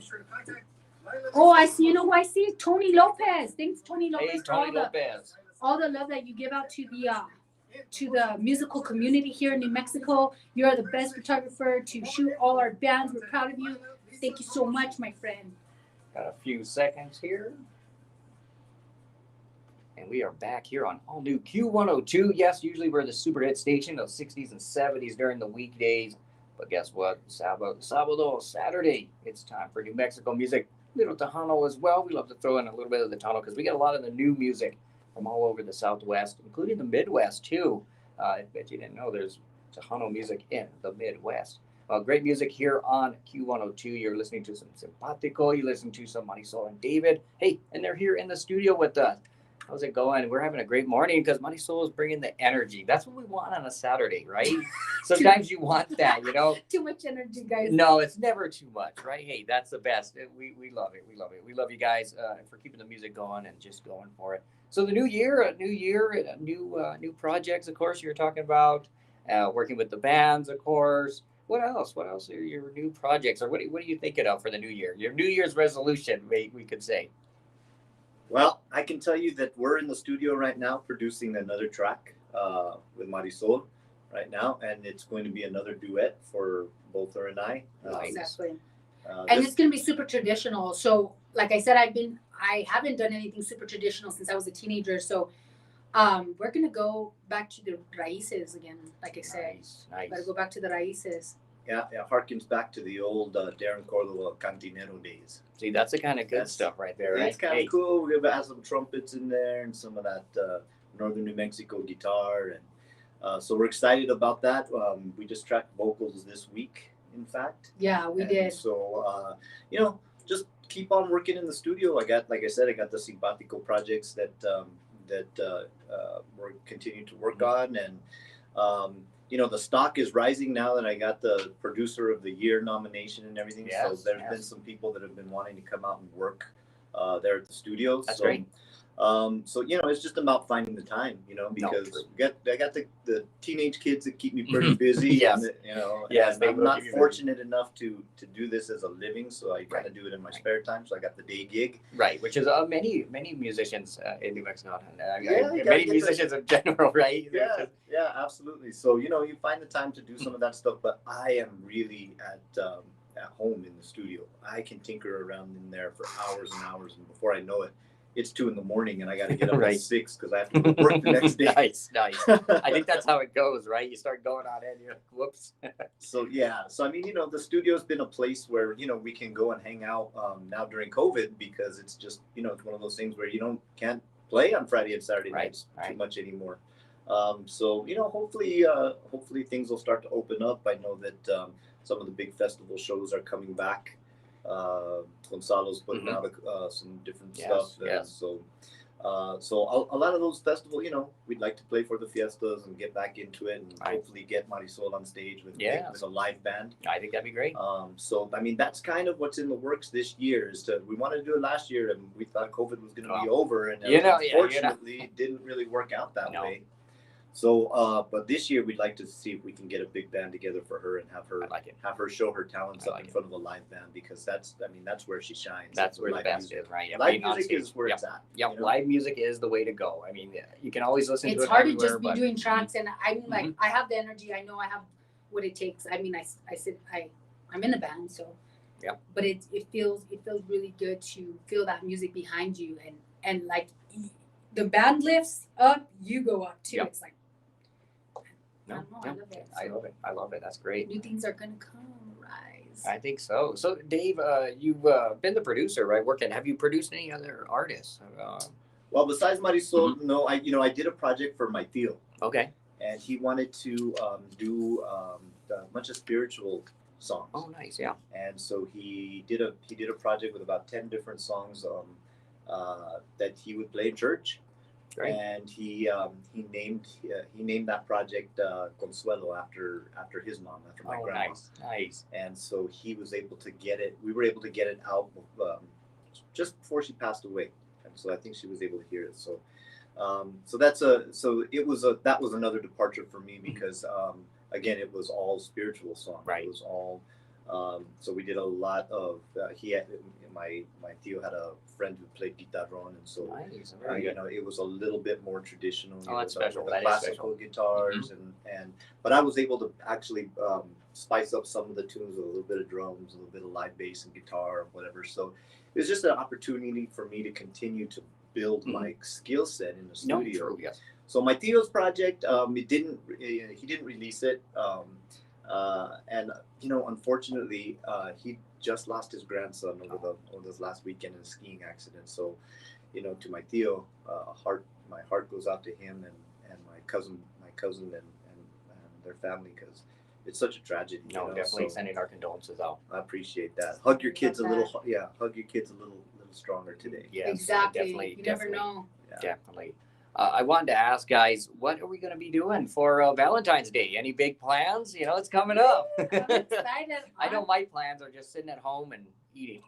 Oh, I see. You know who I see? Tony Lopez. Thanks, Tony Lopez, Hey, for all Tony Lopez. the love that you give out to the musical community here in New Mexico. You are the best photographer to shoot all our bands. We're proud of you. Thank you so much, my friend. Got a few seconds here. And we are back here on all new Q102. Yes, usually we're the super hit station of 60s and 70s during the weekdays. But guess what? Saturday, it's time for New Mexico music. Little Tejano as well. We love to throw in a little bit of the Tejano because we get a lot of the new music from all over the Southwest, including the Midwest too. I bet you didn't know there's Tejano music in the Midwest. Great music here on Q102. You're listening to some Simpatico. You listen to some Marisol and David. Hey, and they're here in the studio with us. How's it going? We're having a great morning because Marisol is bringing the energy. That's what we want on a Saturday, right? Sometimes you want that, you know? Too much energy, guys. No, it's never too much, right? Hey, that's the best. We love it. We love it. We love you guys for keeping the music going and just going for it. So the new year, new projects, of course, you're talking about working with the bands, of course. What else? What else are your new projects, or what are you thinking of for the new year? Your New Year's resolution, we could say. Well, I can tell you that we're in the studio right now producing another track with Marisol right now, and it's going to be another duet for both her and I. Exactly. And This- it's gonna be super traditional. So, like I said, I haven't done anything super traditional since I was a teenager. So, we're gonna go back to the raíces again. Like I said, Nice. gotta go back to the raíces. yeah, harkens back to the old Darren Cordova Cantinero days. See, that's the kind of good That's- stuff right there, right? It's kind of cool. We're gonna have some trumpets in there and some of that northern New Mexico guitar, and so we're excited about that. We just tracked vocals this week, in fact. Yeah, we And did. So just keep on working in the studio. I got the Simpatico projects that we're continuing to work on, and the stock is rising now that I got the producer of the year nomination and everything. Yes, so there's yes. been some people that have been wanting to come out and work there at the studio. That's so, great. It's just about finding the time, because true. I got the teenage kids that keep me pretty busy. Yes. And, Yes, and they I'm will not keep you busy. fortunate enough to do this as a living, so I kind Right. of do it in my Right. spare time. So I got the day gig. Right, which is many musicians in New Mexico, and Yeah, you gotta many get musicians in general, right? Yeah, absolutely. So you find the time to do some of that stuff, but I am really at home in the studio. I can tinker around in there for hours and hours, and before I know it, it's 2 a.m. and I got to get up Right. at 6 because I have to go to work the next day. Nice. I think that's how it goes, right? You start going on and you're like, whoops. So the studio's been a place where we can go and hang out now during COVID, because it's just it's one of those things where can't play on Friday and Saturday Right, nights too right. much anymore. So hopefully things will start to open up. I know that some of the big festival shows are coming back. Gonzalo's putting out some different stuff. Yes. So a lot of those festivals, we'd like to play for the fiestas and get back into it, and hopefully get Marisol on stage with a live band. I think that'd be great. So I mean, that's kind of what's in the works this year. We wanted to do it last year, and we thought COVID was going to be over, and unfortunately, it didn't really work out that way. So, but this year we'd like to see if we can get a big band together for her and have her show her talents up in front of a live band, because that's where she shines. That's where the best is, right? Live music is where it's at. Yep, live music is the way to go. I mean, you can always listen to it. It's hard to everywhere, just be doing tracks, and I mean, like, I have the energy. I know I have what it takes. I mean, I'm in a band, so. Yep. But it feels really good to feel that music behind you, and like the band lifts up, you go up too. Yep. It's like. No, I love it. I love it. That's great. New things are gonna come, rise. I think so. So, Dave, you've been the producer, right? Have you produced any other artists? Well, besides Marisol, no. I did a project for my tío. Okay. And he wanted to do a bunch of spiritual songs. Oh, nice. Yeah. And so he did a project with about 10 different songs that he would play in church. Great. And he named that project Consuelo after his mom, after my grandma. Nice. And so he was able to get it. We were able to get it out just before she passed away, and so I think she was able to hear it. So, that was another departure for me, because again, it was all spiritual songs. Right. It was all. So we did a lot of. My tío had a friend who played guitarrón, and so nice. It was a little bit more traditional. Oh, that's special. The classical guitars, but I was able to actually spice up some of the tunes with a little bit of drums, a little bit of live bass and guitar, or whatever. So it was just an opportunity for me to continue to build my skill set in the studio. No, true, yes. So my tío's project, he didn't release it, and unfortunately, he just lost his grandson over this last weekend in a skiing accident. So, to my tío, my heart goes out to him and my cousin and their family, because it's such a tragedy. Definitely sending our condolences out. I appreciate that. Hug your kids a little stronger today. Yes, exactly. Definitely. You never know. Yeah. Definitely. I wanted to ask, guys, what are we going to be doing for Valentine's Day? Any big plans? It's coming up. I'm excited. I know my plans are just sitting at home and eating.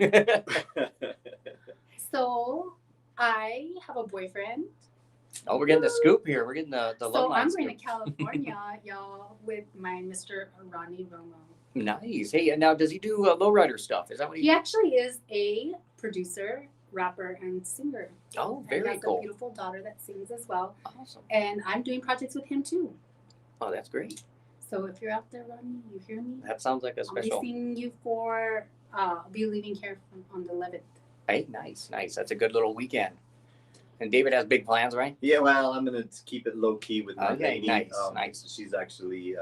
So I have a boyfriend. Oh, we're getting the scoop here. We're getting the love So line I'm scoop. going to California, y'all, with my Mr. Ronnie Romo. Nice. Hey, and now does he do lowrider stuff? Is that what He actually is a producer, rapper, and singer. Oh, And very has cool. a beautiful daughter that sings as well. Awesome. And I'm doing projects with him too. Oh, that's great. So if you're out there, Ronnie, you hear me? That sounds like a I'll special. be seeing you for, I'll be leaving here on the 11th. Hey, nice. That's a good little weekend. And David has big plans, right? Yeah, well, I'm gonna keep it low key with my lady. Nice. She's actually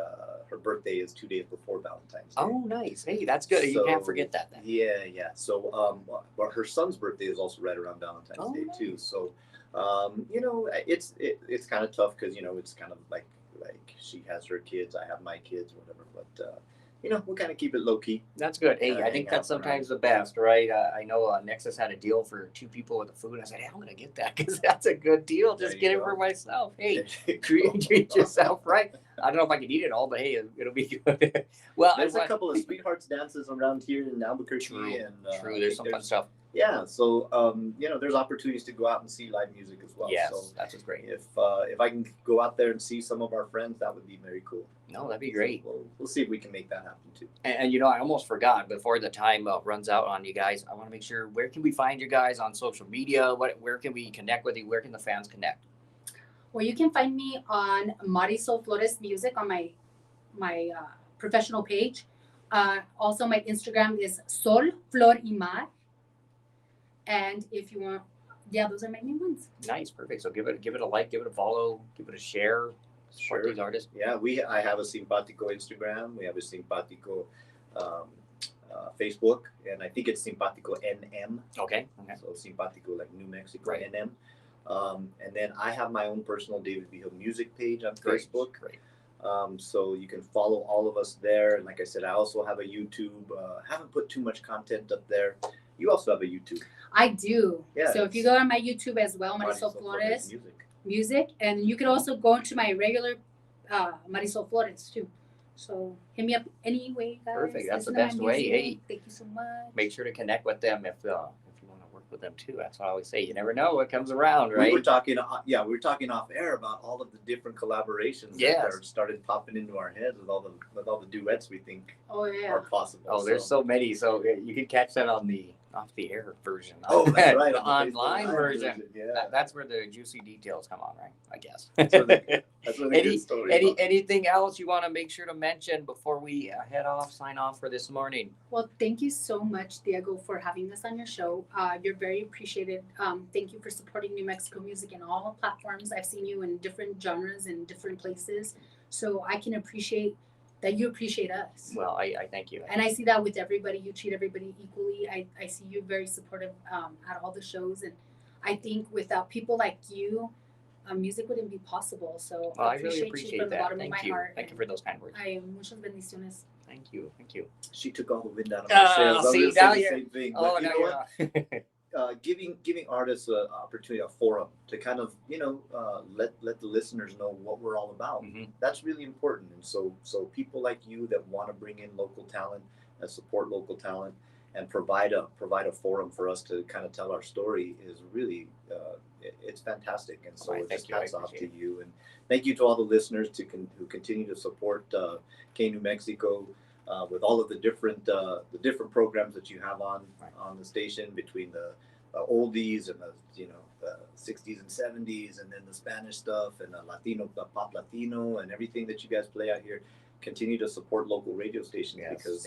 her birthday is 2 days before Valentine's Day. Oh, nice. Hey, that's good. You can't forget that then. Yeah. So, but her son's birthday is also right around Valentine's Day too. So, it's kind of tough because it's kind of like she has her kids, I have my kids, whatever. But we'll kind of keep it low key. That's good. Hey, I think that's sometimes the best, right? I know Nexus had a deal for 2 people with the food. I said, hey, I'm going to get that because that's a good deal. Just get it for myself. Hey, treat yourself right. I don't know if I can eat it all, but hey, it'll be good. Well, there's a couple of sweethearts dances around here in Albuquerque. True. There's some fun stuff. Yeah, so there's opportunities to go out and see live music as well. Yes, so that's just great. If I can go out there and see some of our friends, that would be very cool. No, that'd be great. So we'll see if we can make that happen too. And I almost forgot before the time runs out on you guys. I want to make sure, where can we find you guys on social media? Where can we connect with you? Where can the fans connect? Well, you can find me on Marisol Flores Music on my professional page. Also, my Instagram is Sol Flor y Mar. And if you want, those are my main ones. Nice, perfect. So give it a like, give it a follow, give it a share. Support these artists. Yeah, I have a Simpatico Instagram. We have a Simpatico Facebook, and I think it's Simpatico NM. Okay. So Simpatico like New Mexico right. NM. And then I have my own personal David Vigil music page on Great. Facebook. Great. So you can follow all of us there. And like I said, I also have a YouTube. Haven't put too much content up there. You also have a YouTube. I do. Yeah, So if you go on my YouTube as well, Marisol Flores music, and you can also go into my regular Marisol Flores too. So hit me up anyway, guys. Perfect. That's the Listen to my best way. music. Hey, thank you so much. make sure to connect with them if you want to work with them too. That's what I always say. You never know what comes around, right? We were talking off air about all of the different collaborations that are started popping into our heads with all the duets we think are possible. Oh, there's so many. So you can catch that on the off the air version. Oh, that's right. The on the online version. Yeah. That's where the juicy details come on, right? I guess. That's where the good story. Anything else you want to make sure to mention before we sign off for this morning? Well, thank you so much, Diego, for having us on your show. You're very appreciated. Thank you for supporting New Mexico music in all platforms. I've seen you in different genres and different places, so I can appreciate that you appreciate us. Well, I thank you. And I see that with everybody. You treat everybody equally. I see you very supportive at all the shows. And I think without people like you, music wouldn't be possible. So I really appreciate you from the that. bottom Thank of my you. heart. Thank you for those kind words. Muchas bendiciones. Thank you. Thank you. She took all the wind out of my sails. See, I now was you're- the same thing. Oh, But you now know you're what? Giving artists an opportunity, a forum to kind of let the listeners know what we're all about. Mhm. That's really important. And so people like you that want to bring in local talent, that support local talent, and provide a forum for us to kind of tell our story is really it's fantastic. And so Right, it just thank you. I hats off to appreciate you, and thank you to all the listeners who continue to support K New Mexico. With all of the different programs that you have on the station, between the oldies and the 60s and 70s, and then the Spanish stuff and the pop Latino and everything that you guys play out here, continue to support local radio stations because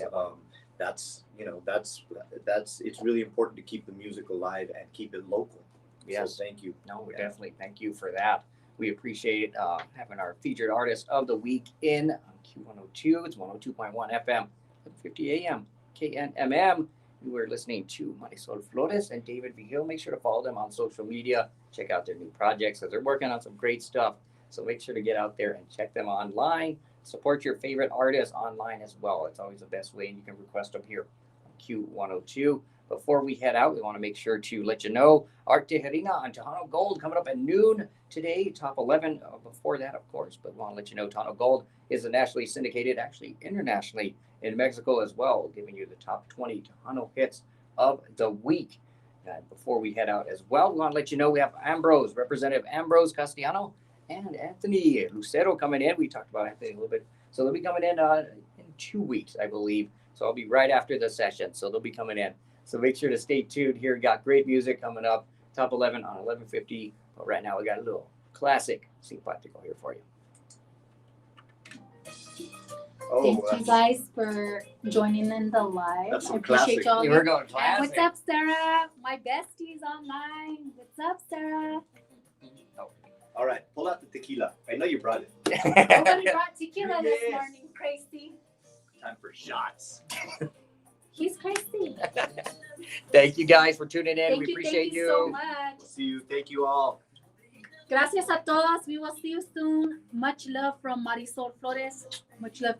that's it's really important to keep the music alive and keep it local. Yes. So thank you. No, definitely. Thank you for that. We appreciate having our featured artist of the week in on Q102. It's 102.1 FM, 750 AM, KNMM. You are listening to Marisol Flores and David Vigil. Make sure to follow them on social media. Check out their new projects as they're working on some great stuff. So make sure to get out there and check them online. Support your favorite artists online as well. It's always the best way, and you can request them here on Q102. Before we head out, we want to make sure to let you know Art Tejerina on Tejano Gold coming up at noon today, top 11 before that, of course. But we want to let you know Tejano Gold is a nationally syndicated, actually internationally in Mexico as well, giving you the top 20 Tejano hits of the week. And before we head out as well, we want to let you know we have Representative Ambrose Castellano and Anthony Lucero coming in. We talked about Anthony a little bit. So they'll be coming in 2 weeks, I believe. So I'll be right after the session. So they'll be coming in. So make sure to stay tuned here. Got great music coming up. Top 11 on 1150. But right now we got a little classic Simpatico here for you. Thank you guys for joining in the live. That's I some appreciate classic. y'all. We're going And classic. what's up, Sarah? My bestie's online. What's up, Sarah? All right, pull out the tequila. I know you brought it. Nobody brought tequila this Yes. morning, crazy. Time for shots. He's crazy. Thank you guys for tuning in. Thank We you, appreciate thank you so much. See you. Thank you all. Gracias a todos. We will see you soon. Much love from Marisol Flores. Much love.